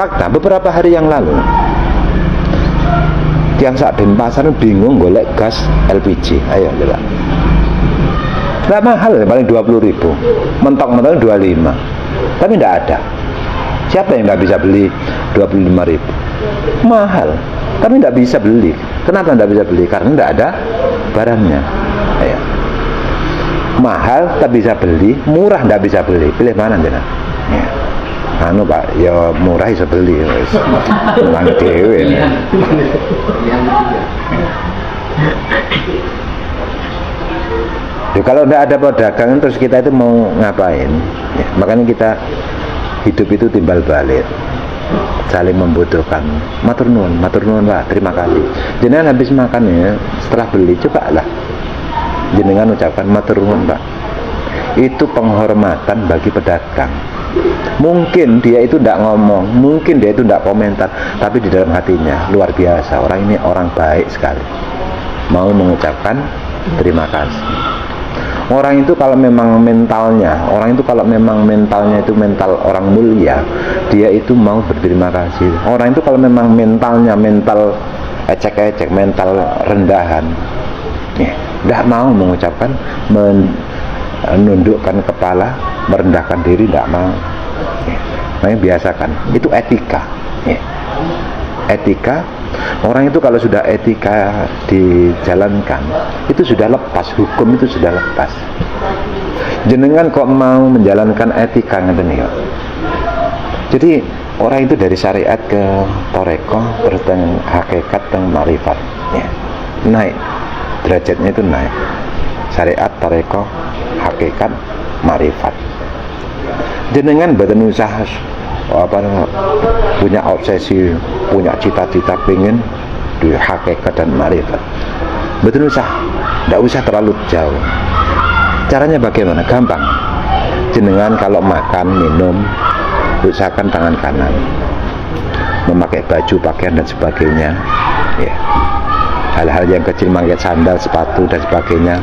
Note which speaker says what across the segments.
Speaker 1: Fakta, beberapa hari yang lalu yang saat Denpasar bingung golek gas LPG. Ayo coba. Nggak mahal, paling 20.000, mentok-mentok 25, tapi nggak ada. Siapa yang nggak bisa beli 25.000? Mahal, tapi nggak bisa beli. Kenapa nggak bisa beli? Karena nggak ada barangnya. Ayo. Mahal tak bisa beli, murah nggak bisa beli. Pilih mana jenengan? Ya. Anu Pak, ya murah bisa beli. Nang dhewe. Ya, kalau tidak ada perdagangan terus kita itu mau ngapain? Ya, makanya kita hidup itu timbal balik, saling membutuhkan. Matur nuwun Pak, terima kasih. Jenengan habis makan ya, setelah beli cobalah jenengan ucapkan matur nuwun Pak. Itu penghormatan bagi pedagang. Mungkin dia itu tidak ngomong, mungkin dia itu tidak komentar, tapi di dalam hatinya luar biasa, orang ini orang baik sekali, mau mengucapkan terima kasih. Orang itu kalau memang mentalnya, itu mental orang mulia, dia itu mau berterima kasih. Orang itu kalau memang mentalnya mental ecek-ecek, mental rendahan, ya, tidak mau mengucapkan, menundukkan kepala, merendahkan diri, tidak mau. Ya, makanya biasakan, itu etika. Ya. Etika, orang itu kalau sudah etika dijalankan, itu sudah lepas, hukum itu sudah lepas. Jenengan kok mau menjalankan etika ngeten ya. Jadi orang itu dari syariat ke toreko, terus teng hakikat, teng marifat, ya. Naik derajatnya, itu naik. Syariat, toreko, hakikat, marifat. Jenengan badan usaha punya obsesi, punya cita-cita pengen di hakikat dan marifat, betul usah, tidak usah terlalu jauh. Caranya bagaimana? Gampang. Jenengan kalau makan, minum, usahakan tangan kanan, memakai baju, pakaian dan sebagainya, ya. Hal-hal yang kecil, memakai sandal, sepatu dan sebagainya,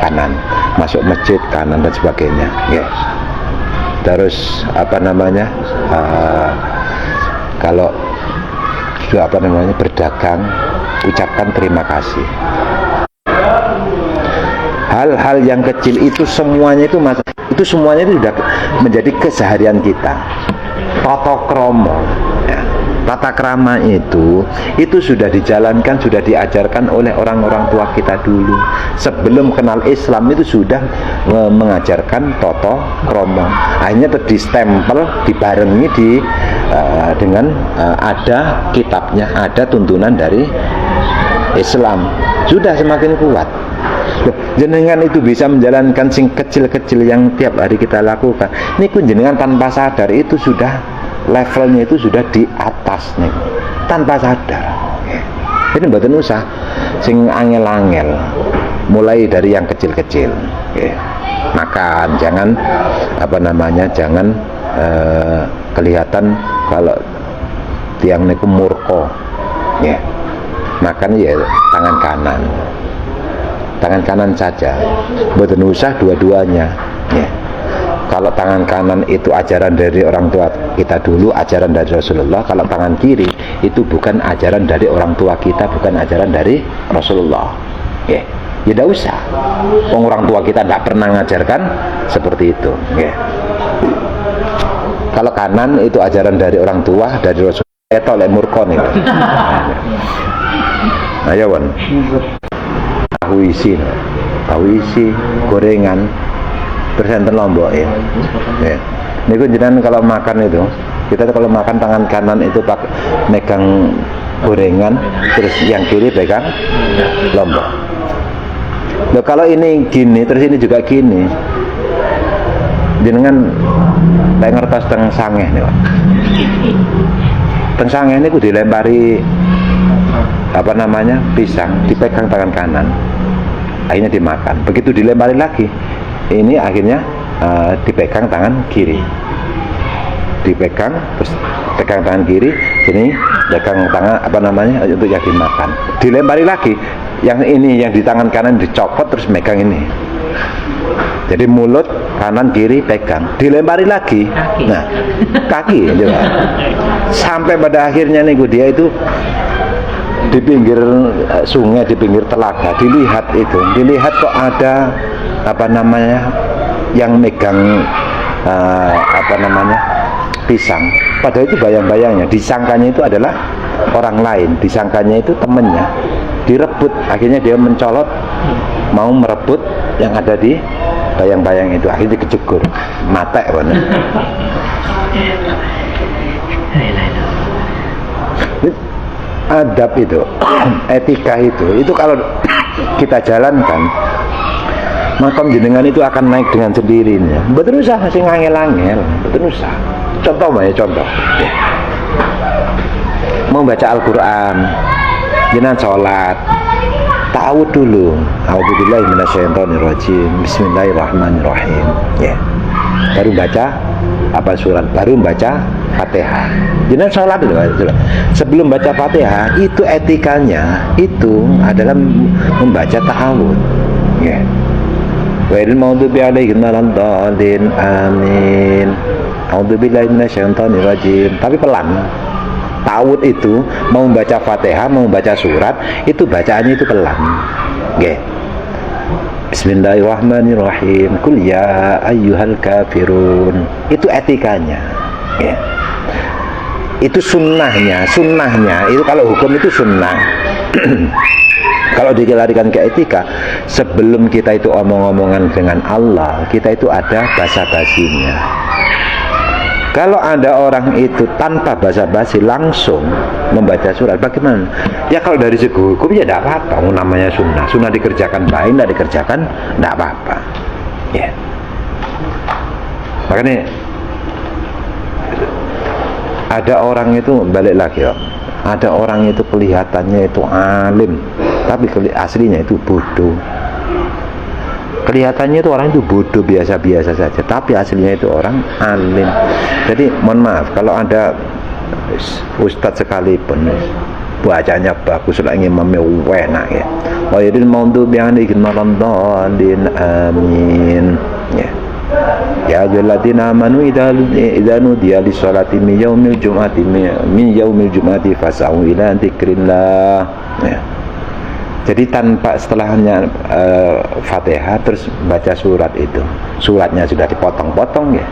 Speaker 1: kanan. Masuk masjid, kanan dan sebagainya, ya. Terus kalau berdagang, ucapkan terima kasih. Hal-hal yang kecil itu semuanya itu sudah menjadi keseharian kita. Tata krama, ya. Tata krama itu sudah dijalankan, sudah diajarkan oleh orang-orang tua kita dulu. Sebelum kenal Islam itu sudah mengajarkan tata krama. Akhirnya distempel, dibarengi dengan ada kitabnya, ada tuntunan dari Islam. Sudah semakin kuat. Jenengan itu bisa menjalankan sing kecil-kecil yang tiap hari kita lakukan. Ini kun jenengan tanpa sadar itu sudah levelnya itu sudah di atas nih, tanpa sadar. Ini mboten usah sing angel-angel, mulai dari yang kecil-kecil. Makan, jangan jangan kelihatan kalau tiang niku murko. Ya. Makan ya tangan kanan saja, mboten usah dua-duanya. Ya. Kalau tangan kanan itu ajaran dari orang tua kita dulu, ajaran dari Rasulullah. Kalau tangan kiri itu bukan ajaran dari orang tua kita, bukan ajaran dari Rasulullah. Ya, ya tidak usah. Orang tua kita tidak pernah mengajarkan seperti itu. Ya. Kalau kanan itu ajaran dari orang tua, dari Rasulullah. Itu oleh murkon itu. Ayo wan. Tahu isi gorengan. Persenten lombok ya. Ini jenengan kalau makan itu, kita kalau makan tangan kanan itu pakai megang gorengan, terus yang kiri pegang lombok. Loh, kalau ini gini, terus ini juga gini, jenengan tak ngertos teng sangeh nih, Pak. Teng sangeh ini ku dilempari pisang, dipegang tangan kanan, akhirnya dimakan. Begitu dilempari lagi, ini akhirnya dipegang tangan kiri, dipegang, terus pegang tangan kiri, ini pegang tangan untuk yang dimakan. Dilempari lagi, yang ini yang di tangan kanan dicopot, terus megang ini. Jadi mulut kanan kiri pegang, dilempari lagi, kaki. Nah kaki juga. Sampai pada akhirnya nih dia itu di pinggir sungai, di pinggir telaga, dilihat kok ada apa namanya yang megang pisang. Padahal itu bayang-bayangnya, disangkanya itu adalah orang lain, disangkanya itu temennya. Direbut, akhirnya dia mencolot mau merebut yang ada di bayang-bayang itu, akhirnya kejegur mate kan. Adab itu etika itu kalau kita jalankan, makam jenengan itu akan naik dengan sendirinya. Betul usah sing angel-angel, betul usah. Contoh ya. Mau baca Al-Quran, jenengan sholat, tahu dulu a'udzubillahi minasyaitonirrajim, bismillahirrahmanirrahim, ya. Baru baca surat, baru baca Fatihah. Jenengan sholat dulu. Sebelum baca Fatihah, itu etikanya itu adalah membaca ta'awud, ya. Wail maghdubi alaihim waladdallin, amin. A'udzubillahi minasyaitonirrajim. Tapi pelan. Ta'awud itu mau membaca Fatihah, mau membaca surat, itu bacaannya itu pelan. Nggih. Bismillahirrahmanirrahim. Qul ya ayyuhal kafirun. Itu etikanya. Ya. Itu sunnahnya. Itu kalau hukum itu sunnah. Kalau dilarikan ke etika, sebelum kita itu omong-omongan dengan Allah, kita itu ada basa-basinya. Kalau ada orang itu tanpa basa-basi langsung membaca surat, bagaimana? Ya kalau dari segi hukum ya tidak apa-apa, namanya sunnah dikerjakan baik, tidak dikerjakan tidak apa-apa, ya. Makanya ada orang itu, balik lagi ya, ada orang itu kelihatannya itu alim, tapi aslinya itu bodoh. Kelihatannya itu orang itu bodoh biasa-biasa saja, tapi aslinya itu orang alim. Jadi mohon maaf kalau ada ustadz sekalipun bacanya bagus, lagi imamnya enak ya. Wa yadil maghdubi alaihim waladdallin, amin. Ya. Ya ayyuhalladzina amanu idza nudiya lis-sholati min yaumil jum'ati fas'au ila dzikrillah. Ya. Jadi tanpa setelahnya Fatihah terus baca surat itu, suratnya sudah dipotong-potong ya,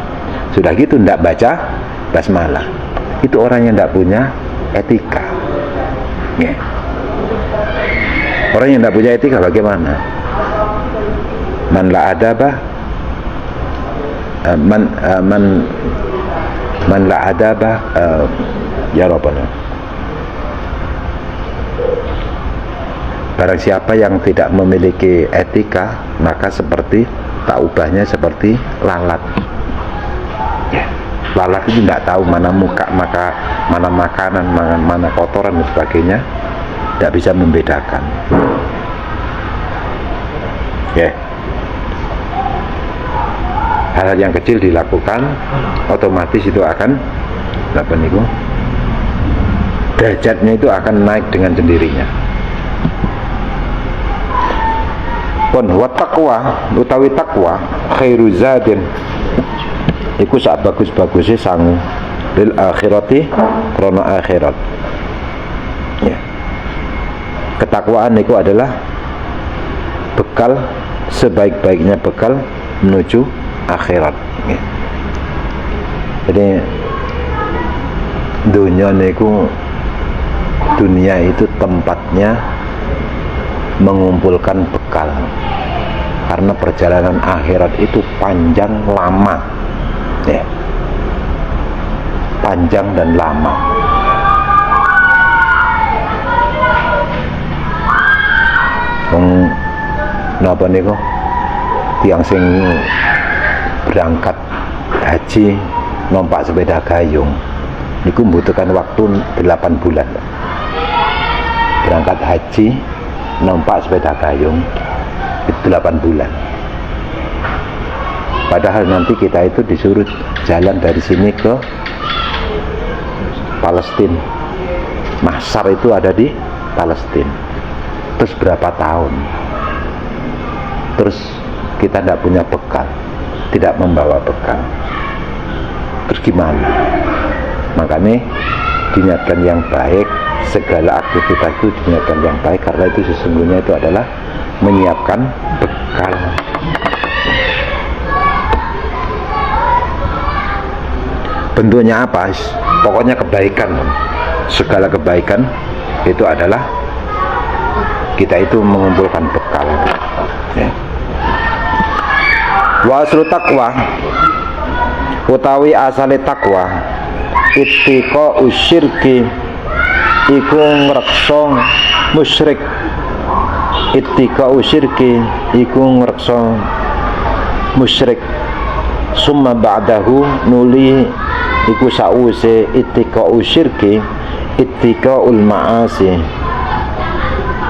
Speaker 1: sudah gitu tidak baca basmalah, itu orang yang tidak punya etika, ya. Orang yang tidak punya etika bagaimana? Man la adaba, man la adaba, ya Rabbana. Barang siapa yang tidak memiliki etika, maka seperti tak ubahnya seperti lalat. Ya. Lalat itu tidak tahu mana muka, mana makanan, mana kotoran dan sebagainya, tidak bisa membedakan. Ya. Hal-hal yang kecil dilakukan, otomatis itu akan derajatnya itu akan naik dengan sendirinya. Pun wa taqwa utawi takwa khairu zadin iku sak bagus-bagusnya sangu lil akhirati krana akhirat, ya. Ketakwaan itu adalah bekal, sebaik-baiknya bekal menuju akhirat, ya. Jadi dunia itu tempatnya mengumpulkan bekal, karena perjalanan akhirat itu panjang lama, ya. Panjang dan lama. Napa niku tiang sing berangkat haji numpak sepeda gayung niku membutuhkan waktu 8 bulan. Berangkat haji numpak sepeda gayung itu 8 bulan. Padahal nanti kita itu disuruh jalan dari sini ke Palestina. Mahsyar itu ada di Palestina. Terus berapa tahun? Terus kita tidak punya bekal, tidak membawa bekal. Terus gimana? Makanya diniatkan yang baik, segala aktivitas itu diniatkan yang baik, karena itu sesungguhnya itu adalah menyiapkan bekal. Bentuknya apa? Pokoknya kebaikan. Segala kebaikan itu adalah kita itu mengumpulkan bekal, ya. Wa aslu taqwa, utawi asale takwa, ittiqa usyirki, iku ngreksa musyrik. Ittiqa usyirki, iku ngreksa musyrik. Summa ba'dahu, nuli iku sause ittiqa usyirki, ittiqaul ma'asi,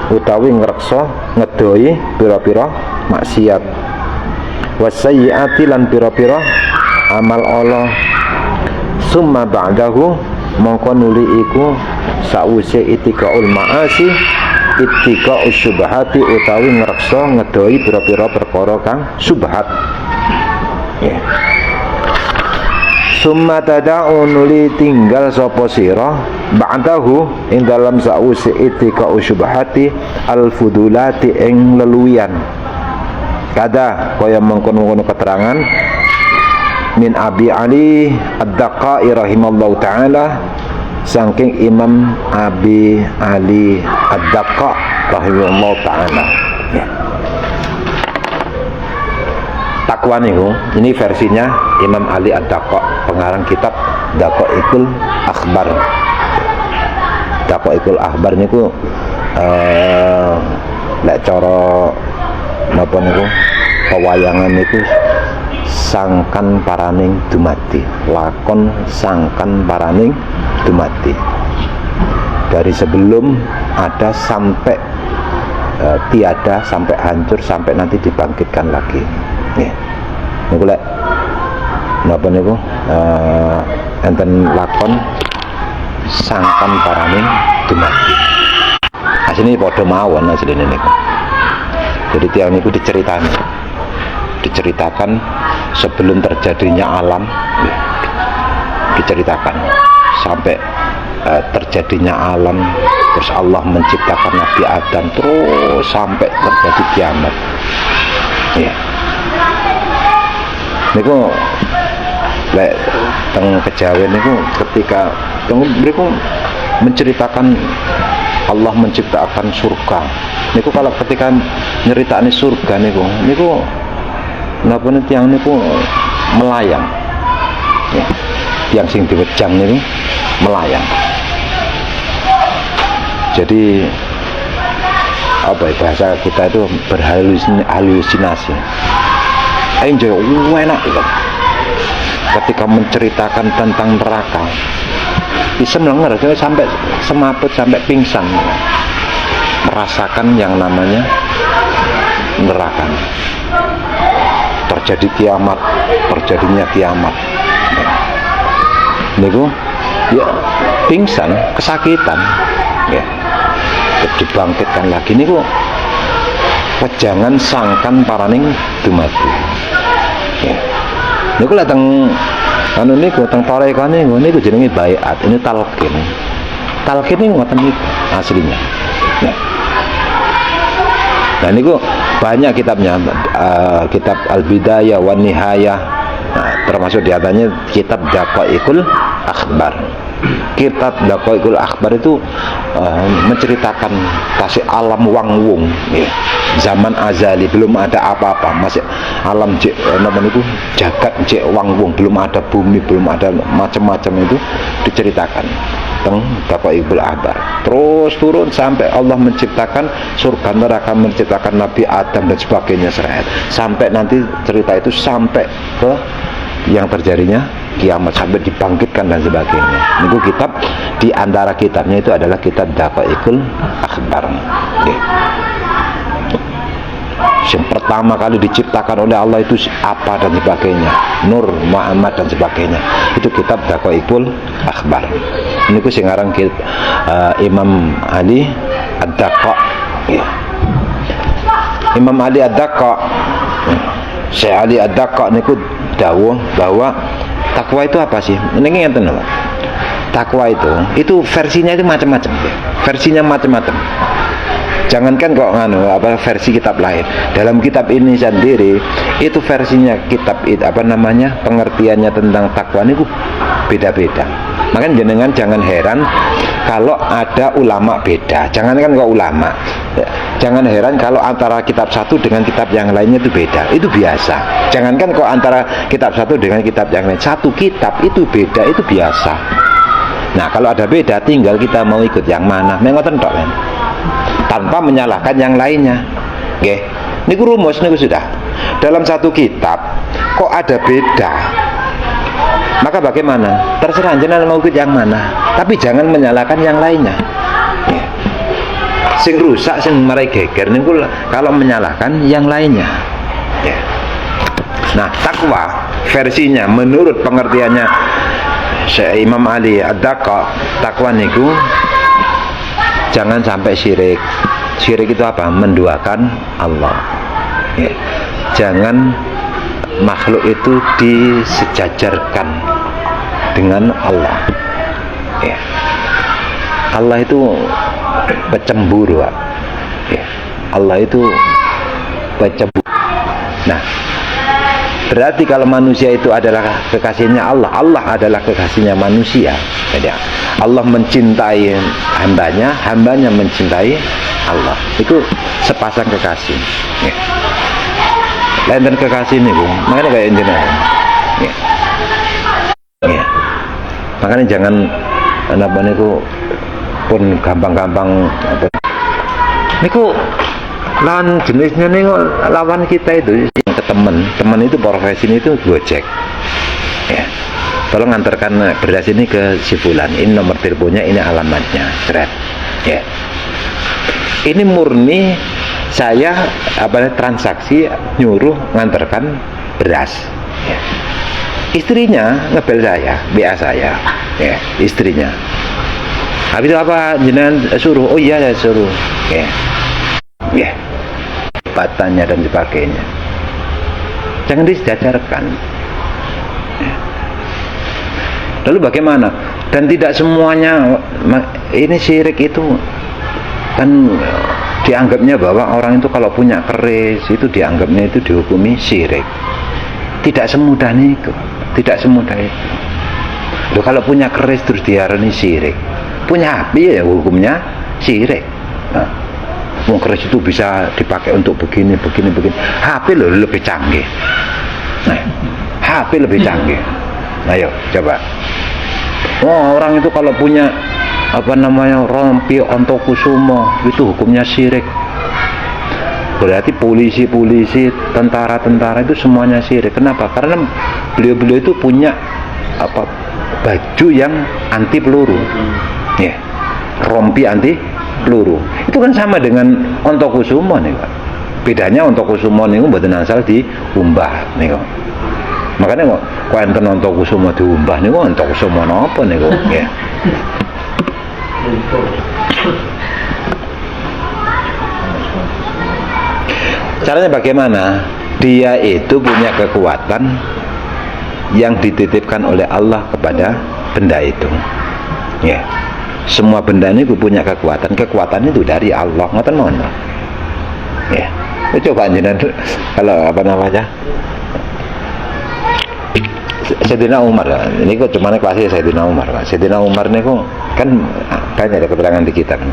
Speaker 1: utawi ngreksa ngedoi pira-pira maksiat, wasayyiati lan pira-pira amal Allah. Summa ba'dahu, mongko nuli iku sause ittiqaul ma'asi, ittiqaus syubhati, utawi ngreksa ngedoi pira-pira perkara kang syubhat, ya. Summa tada'u, nuli tinggal sapa sira ba'dahu ing dalam sause ittiqa'u syubhati al-fudulati ing leluwian. Kada kaya mengkono-kono keterangan min Abi Ali Ad-Daqai rahimallahu taala, saking Imam Abi Ali Ad-Daqa rahimallahu taala, ya. Takwa niku, ini versinya Imam Ali Ad-Daqa, pengarang kitab Daqaiqul Akhbar. Daqaiqul Akhbar niku lek cara napa niku pewayangan niku sangkan paraning dumadi, lakon sangkan paraning dumadi, dari sebelum ada sampai tiada, sampai hancur, sampai nanti dibangkitkan lagi, ya. Niku lek napa niku enten lakon sangkan paraning dumadi, asline padha mawon asline niku. Jadi tiang niku diceritakan sebelum terjadinya alam, diceritakan sampai terjadinya alam, terus Allah menciptakan Nabi Adam, terus sampai terjadi kiamat, ya. Niku lek teng kejawen niku ketika mereka menceritakan Allah menciptakan surga niku, kalau ketika nyeritani surga niku napa tiyang niku melayang, ya. Yang sing diwejang niku melayang. Jadi apa ya, bahasa kita itu berhalusinasi. Enjoy, enak gitu. Ketika menceritakan tentang neraka, bisa mendengar sampai semaput, sampai pingsan, merasakan yang namanya neraka. Terjadi kiamat, terjadinya kiamat. Niku ya pingsan, kesakitan, ya. Dibangkitkan lagi niku wejangan sangkan paraning dumadi, ya. Niku lek teng anu niku teng tarekane niku jenenge baiat, ini talqin. Talqin niku ngoten niku aslinya. Ya. Nah niku banyak kitabnya, kitab Al-Bidayah wan Nihayah, nah, termasuk diantaranya kitab Daqaiqul Akhbar. Kitab Daqaiqul Akhbar itu menceritakan tasik alam wangwung, ya. Zaman azali belum ada apa-apa, masih alam cek namanya itu jagat cek wangwung, belum ada bumi, belum ada macam-macam, itu diceritakan teng Daqaiqul Akhbar. Terus turun sampai Allah menciptakan surga neraka, menciptakan Nabi Adam dan sebagainya, sampai nanti cerita itu sampai ke yang terjadinya kiamat, sampai dibangkitkan dan sebagainya. Niku kitab, di antara kitabnya itu adalah kitab Daqaiqul Akhbar, okay. Yang pertama kali diciptakan oleh Allah itu apa dan sebagainya, Nur, Muhammad dan sebagainya, itu kitab Daqaiqul Akhbar. Niku sing aran Imam Ali Ad-Daqa, ya. Imam Ali Ad-Daqa, Syekh Ali Ad-Daqa niku dawuh bahwa takwa itu apa sih? Ini ngeten lho. takwa itu versinya itu macam-macam. Versinya macam-macam. Jangankan kok versi kitab lain. Dalam kitab ini sendiri itu versinya kitab itu pengertiannya tentang takwa itu beda-beda. Makanya jenengan jangan heran kalau ada ulama beda. Jangankan kok ulama, jangan heran kalau antara kitab satu dengan kitab yang lainnya itu beda. Itu biasa. Jangankan kok antara kitab satu dengan kitab yang lain, satu kitab itu beda, itu biasa. Nah, kalau ada beda, tinggal kita mau ikut yang mana. Mengoten tok kan. Tanpa menyalahkan yang lainnya. Nggih. Niku rumus niku sudah. Dalam satu kitab kok ada beda. Maka bagaimana? Terserah jenengan mau ikut yang mana. Tapi jangan menyalahkan yang lainnya. Ya. Sing rusak, sing marai geger niku kalau menyalahkan yang lainnya. Ya. Nah, takwa versinya menurut pengertiannya Imam Ali Ad-Daqqa, takwa niku jangan sampai syirik. Syirik itu apa? Menduakan Allah. Ya. Jangan makhluk itu disejajarkan dengan Allah. Ya. Allah itu pecemburu, Pak. Ya. Allah itu pecemburu. Nah, berarti kalau manusia itu adalah kekasihnya Allah, Allah adalah kekasihnya manusia. Jadi Allah mencintai hambanya, hambanya mencintai Allah. Itu sepasang kekasih. Ya. Lain dan kekasih ini, Bu. Makanya kayak jenengan. Ya. Ya. Makanya jangan niku pun gampang-gampang niku lawan jenisnya nih, lawan kita itu yang ke teman itu profesinya itu Gojek. Ya. Tolong antarkan beras ini ke si fulan, ini nomor teleponnya, ini alamatnya, seret. Ya. Ini murni saya transaksi nyuruh ngantarkan beras. Ya. Istrinya ngebel saya, BA saya, ya, istrinya. Habis itu apa jenengan suruh? Oh iya saya suruh. Ya. Ya. Batannya dan sebagainya. Jangan disejajarkan. Ya. Lalu bagaimana? Dan tidak semuanya ini syirik itu kan dianggapnya bahwa orang itu kalau punya keris itu dianggapnya itu dihukumi syirik. Tidak semudah itu, tidak semudah itu. Loh, kalau punya keris terus diarani syirik, punya api ya hukumnya syirik. Nah, keris itu bisa dipakai untuk begini. HP loh lebih canggih. Nah, HP lebih canggih. Ayo coba. Oh, orang itu kalau punya rompi Ontokusumo itu hukumnya syirik. Berarti polisi, tentara itu semuanya syirik. Kenapa? Karena beliau itu punya baju yang anti peluru. Ya. Rompi anti peluru. Itu kan sama dengan Ontokusumo nih, Pak. Bedanya Ontokusumo niku mboten asal diumbah niku. Makanya kok enten Ontokusumo diumbah niku Ontokusumo napa niku, ya. Caranya bagaimana? Dia itu punya kekuatan yang dititipkan oleh Allah kepada benda itu. Ya. Semua benda ini punya kekuatan. Kekuatan itu dari Allah. Ngoten mawon. Ya. Coba jenengan kalau Sayyidina Umar, ini kok cuma kelasnya Sayyidina Umar. Sayyidina Umar ini kok kan banyak ada keterangan di kitab.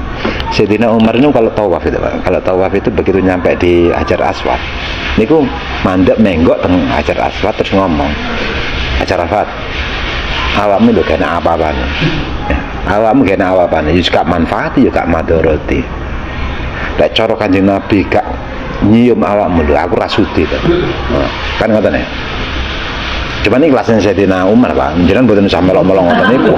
Speaker 1: Sayyidina Umar ini kalau tawaf itu, Pak. Kalau tawaf itu begitu nyampe di Hajar Aswad, ini kok mandek menggok teng Hajar Aswad terus ngomong, Hajar Aswad, awakmu lho kena apa-apa nih? Awakmu kena apa-apa nih? Juga manfaati juga madoroti. Lek cara Kanjeng Nabi gak nyium awakmu lho, aku rasuti to. Kan ngoten ya. Cuma ini kelasnya Sayyidina Umar, Pak. Jangan buatan sampai melong-melong ngoten niku.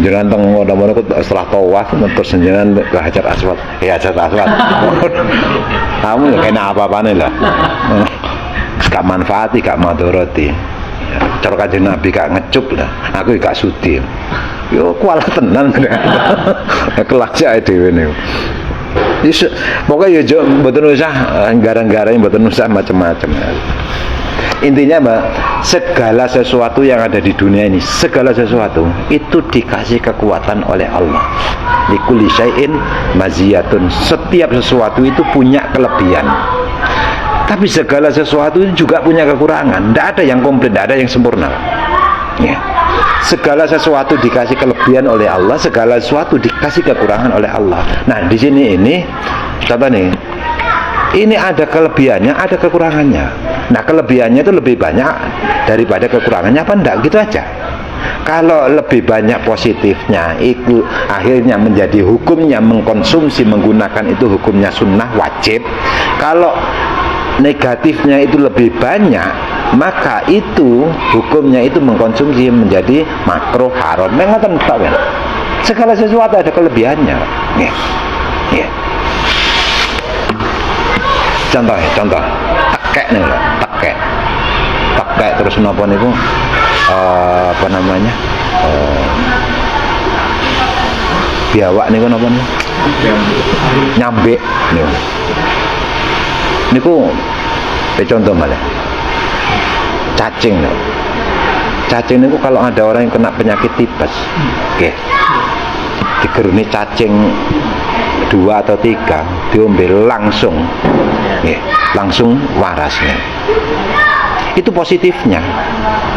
Speaker 1: Jangan teng ngono-ngono setelah tawaf terus jangan ke Hajar Aswad. Ya Hajar Aswad. Kamu kena apa-apane lah. Gak manfaati, gak madoroti. Cara Kanjeng Nabi gak ngecup lah. Aku gak sudi. Yo kualat tenan. Kelasnya dhewe niku. Pokoknya yo mboten usah garang-garang, mboten usah macam-macam. Intinya Mbak, segala sesuatu yang ada di dunia ini, segala sesuatu itu dikasih kekuatan oleh Allah. Likulli syai'in maziyatun. Setiap sesuatu itu punya kelebihan. Tapi segala sesuatu itu juga punya kekurangan. Tidak ada yang komplit, tidak ada yang sempurna. Ya. Segala sesuatu dikasih kelebihan oleh Allah, segala sesuatu dikasih kekurangan oleh Allah. Nah, di sini ini contoh nih. Ini ada kelebihannya, ada kekurangannya. Nah, kelebihannya itu lebih banyak daripada kekurangannya apa enggak? Gitu aja. Kalau lebih banyak positifnya, itu akhirnya menjadi hukumnya mengkonsumsi menggunakan itu hukumnya sunnah wajib. Kalau negatifnya itu lebih banyak, maka itu hukumnya itu mengkonsumsi menjadi makruh haram. Mengatakan tahu ya. Segala sesuatu ada kelebihannya. Ya. Ya. Contoh tekek nih loh, tekek terus napa niku apa namanya biawak niku napa niku nyambe niku contoh malah cacing niku kalau ada orang yang kena penyakit tipes digeruni cacing 2 atau 3 diombe langsung langsung warasnya. Itu positifnya.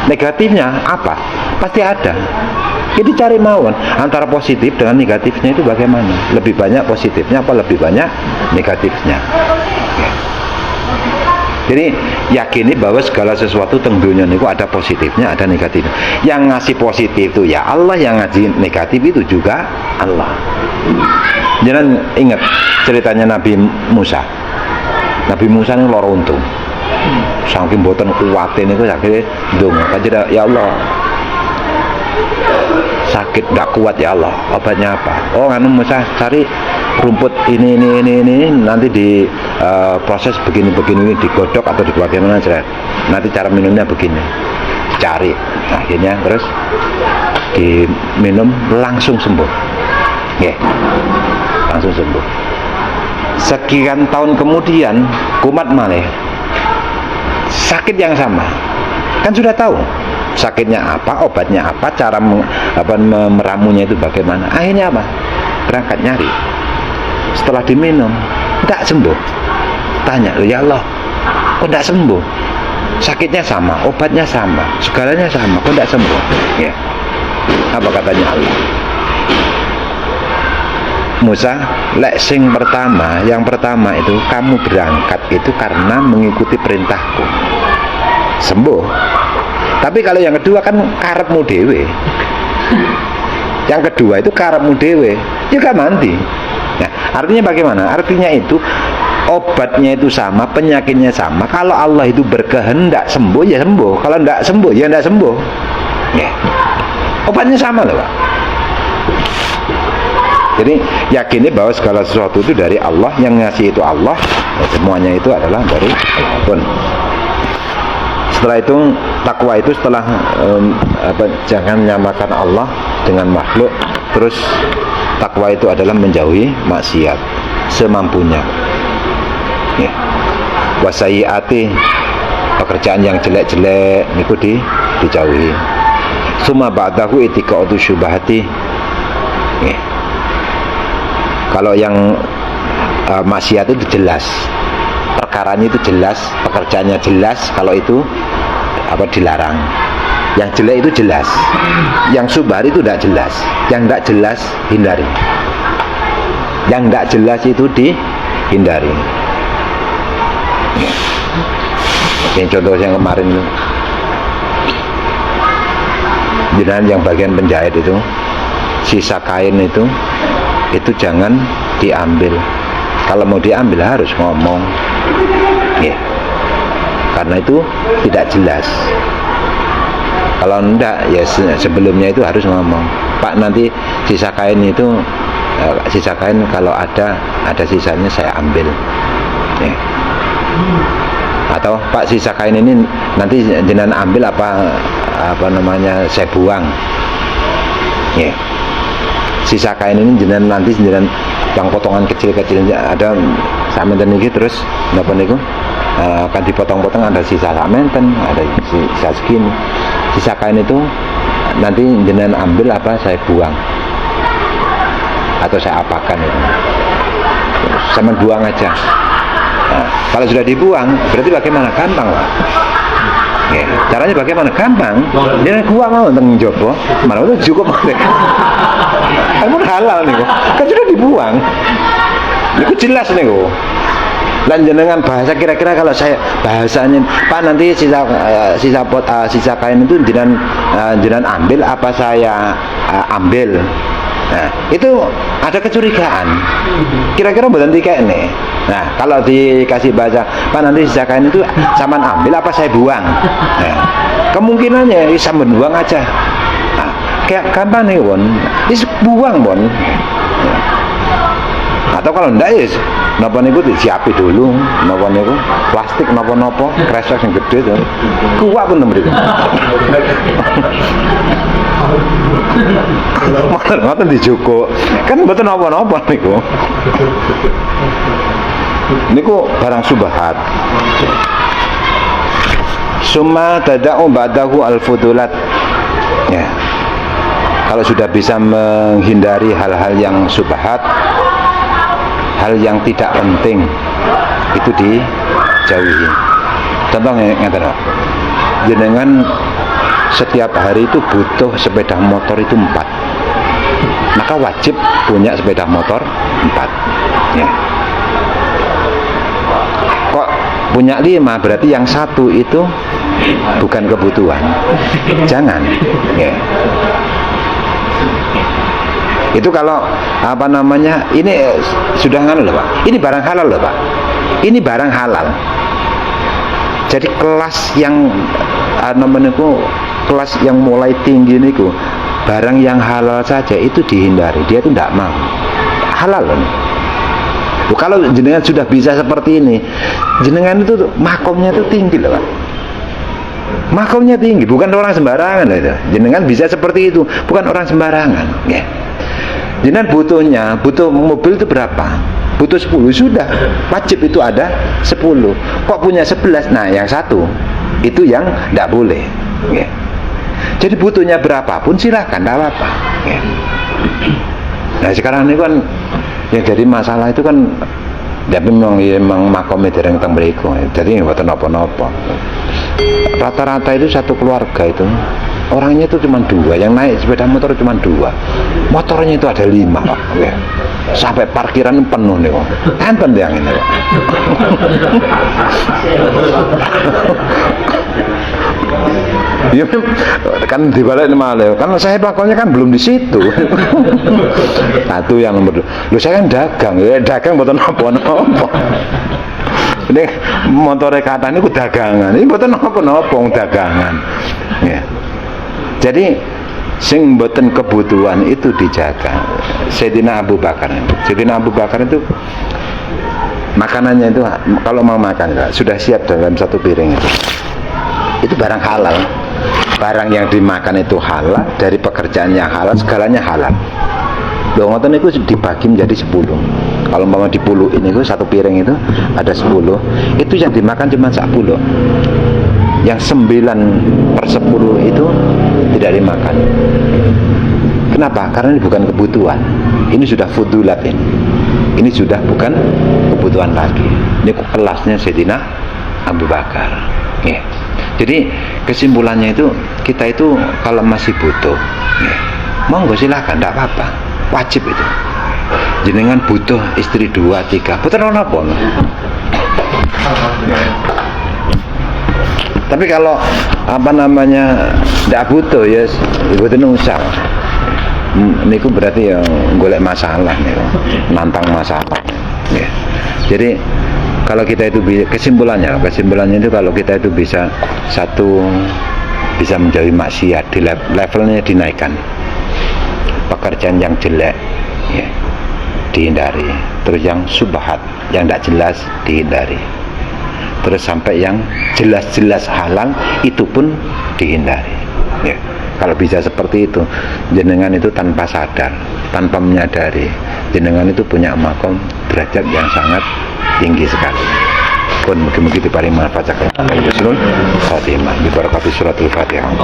Speaker 1: Negatifnya apa? Pasti ada. Jadi cari mawon antara positif dengan negatifnya itu bagaimana? Lebih banyak positifnya apa lebih banyak negatifnya? Jadi yakini bahwa segala sesuatu tentunya itu ada positifnya, ada negatifnya. Yang ngasih positif itu ya Allah, yang ngasih negatif itu juga Allah. Jangan ingat ceritanya Nabi Musa. Nabi Musa ini loro untung. Saking boten kuatin itu akhirnya dong. Ya Allah, sakit gak kuat ya Allah. Obatnya apa? Oh, nganu Musa cari rumput ini nanti di proses begini digodok atau bagaimana nanti cara minumnya begini. Cari. Akhirnya terus diminum langsung sembuh. Langsung sembuh. Sekian tahun kemudian kumat malih sakit yang sama, kan sudah tahu sakitnya apa, obatnya apa, cara meramunya itu bagaimana. Akhirnya apa? Berangkat nyari. Setelah diminum tidak sembuh. Tanya, ya Allah, kok tidak sembuh? Sakitnya sama, obatnya sama, segalanya sama, kok tidak sembuh? Ya. Apa katanya Allah? Musa, yang pertama itu kamu berangkat itu karena mengikuti perintahku, sembuh. Tapi kalau yang kedua kan karepmu dewe. Yang kedua itu karepmu dewe, juga mati. Nah, artinya bagaimana? Artinya itu obatnya itu sama, penyakitnya sama. Kalau Allah itu berkehendak sembuh ya sembuh, kalau tidak sembuh ya tidak sembuh. Ya. Obatnya sama loh Pak. Jadi yakini bahwa segala sesuatu itu dari Allah, yang ngasih itu Allah, ya semuanya itu adalah dari Allah pun. Setelah itu takwa itu setelah jangan menyamakan Allah dengan makhluk. Terus takwa itu adalah menjauhi maksiat semampunya. Ya. Wasaiati, pekerjaan yang jelek-jelek niku dijauhi. Summa ba'dahu itiqa'u syubhati. Ya. Kalau yang maksiat itu jelas, perkaranya itu jelas, pekerjaannya jelas, kalau itu dilarang. Yang jelek itu jelas, yang subhat itu tidak jelas, yang tidak jelas hindari, yang tidak jelas itu dihindari. Yang contoh yang kemarin jenengan yang bagian penjahit itu, sisa kain itu jangan diambil. Kalau mau diambil harus ngomong, ya, karena itu tidak jelas. Kalau enggak ya sebelumnya itu harus ngomong, Pak, nanti sisa kain itu kalau ada sisanya saya ambil, ya. Atau Pak, sisa kain ini nanti jenengan ambil apa namanya saya buang, ya. Sisa kain ini nanti jenengan bang potongan kecil-kecil ada sama dan ini terus napa niku kan dipotong-potong, ada sisa samenten, ada sisa segini. Sisa kain itu nanti jenengan ambil apa saya buang atau saya apakan itu, sama buang aja. Nah, kalau sudah dibuang berarti bagaimana? Gampang Pak. Ya, caranya bagaimana? Gampang. Jangan gua mau teng jopo, mana itu cukup. Kamu halal nih kok. Kan sudah dibuang. Itu jelas nih kok. Dan jenengan bahasa kira-kira kalau saya bahasanya Pak nanti sisa kain itu jenengan ambil apa saya ambil. Nah, itu ada kecurigaan. Kira-kira bukan tiga nih. Nah, kalau dikasih bahasa, Pak nanti sisa kain itu saman ambil apa saya buang. Nah, kemungkinannya saman buang aja. Nah, kayak gampang nih, Bon. Buang, Bon. Atau kalau enggak ya napa niku disiapi dulu, napa niku plastik napa-napa kresek yang gede tuh. Kuat pun mriki. Ngoten dijoko. Kan mboten napa-napa niku. Niku barang subhat. Summa tada'u ba'dahu al-fudulat. Ya. Kalau sudah bisa menghindari hal-hal yang subhat, hal yang tidak penting, itu dijauhi. Contohnya ngeten, jenengan setiap hari itu butuh sepeda motor itu 4, maka wajib punya sepeda motor 4 ya. Kok punya 5 berarti yang 1 itu bukan kebutuhan, jangan ya. Itu kalau apa namanya, ini sudah nganu loh Pak, ini barang halal loh Pak, ini barang halal. Jadi kelas yang namanya kelas yang mulai tinggi niku, barang yang halal saja itu dihindari, dia itu tidak mau. Halal loh. Kalau jenengan sudah bisa seperti ini, jenengan itu makomnya itu tinggi loh Pak. Makomnya tinggi, bukan orang sembarangan loh itu. Jenengan bisa seperti itu, bukan orang sembarangan ya. Jenengan butuh mobil itu berapa? Butuh 10, sudah wajib itu ada 10. Kok punya 11? Nah yang 1 itu yang tidak boleh ya. Jadi butuhnya berapapun silahkan, tidak apa-apa ya. Nah sekarang ini kan yang jadi masalah itu kan ya memang makomnya dereng teng mriku. Jadi mboten napa-napa. Rata-rata itu satu keluarga itu orangnya itu cuma 2, yang naik sepeda motor cuma 2, motornya itu ada 5 Pak ya. Sampai parkiran penuh nih Pak, enten yang ini Pak. Ya kan dibalik malah kan saya makomnya kan belum di situ. Satu yang nomor 2, lu saya kan dagang ya, dagang mboten napa-napa. Ini motornya kata ini dagangan, ini mboten napa-napa dagangan ya. Jadi sing mboten kebutuhan itu dijaga. Sayyidina Abu Bakar itu makanannya itu kalau mau makan sudah siap dalam satu piring itu barang halal. Barang yang dimakan itu halal, dari pekerjaan yang halal, segalanya halal. Loh ngoten itu dibagi menjadi 10. Kalau mau dipuluhin itu satu piring itu ada 10, itu yang dimakan cuma 10. Yang 9/10 itu tidak dimakan. Kenapa? Karena ini bukan kebutuhan. Ini sudah fudulat ini. Ini sudah bukan kebutuhan lagi. Ini kelasnya Sayyidina Abu Bakar. Ya. Jadi kesimpulannya itu kita itu kalau masih butuh, ya, monggo silahkan, tidak apa-apa. Wajib itu. Jenengan butuh istri 2, 3, betul apa? Tapi kalau apa namanya tidak butuh ya butuh usah. Niku berarti yang golek masalah nih, nantang masalah. Ya. Jadi kalau kita itu kesimpulannya itu kalau kita itu bisa menjauhi maksiat, di levelnya dinaikkan. Pekerjaan yang jelek ya, dihindari. Terus yang subhat, yang tidak jelas dihindari. Terus sampai yang jelas-jelas halal itu pun dihindari ya. Kalau bisa seperti itu, jenengan itu tanpa sadar, tanpa menyadari, jenengan itu punya makom derajat yang sangat tinggi sekali. pun mugi-mugi diparingi manfaat saking husnul khotimah bi barakati suratul Fatihah.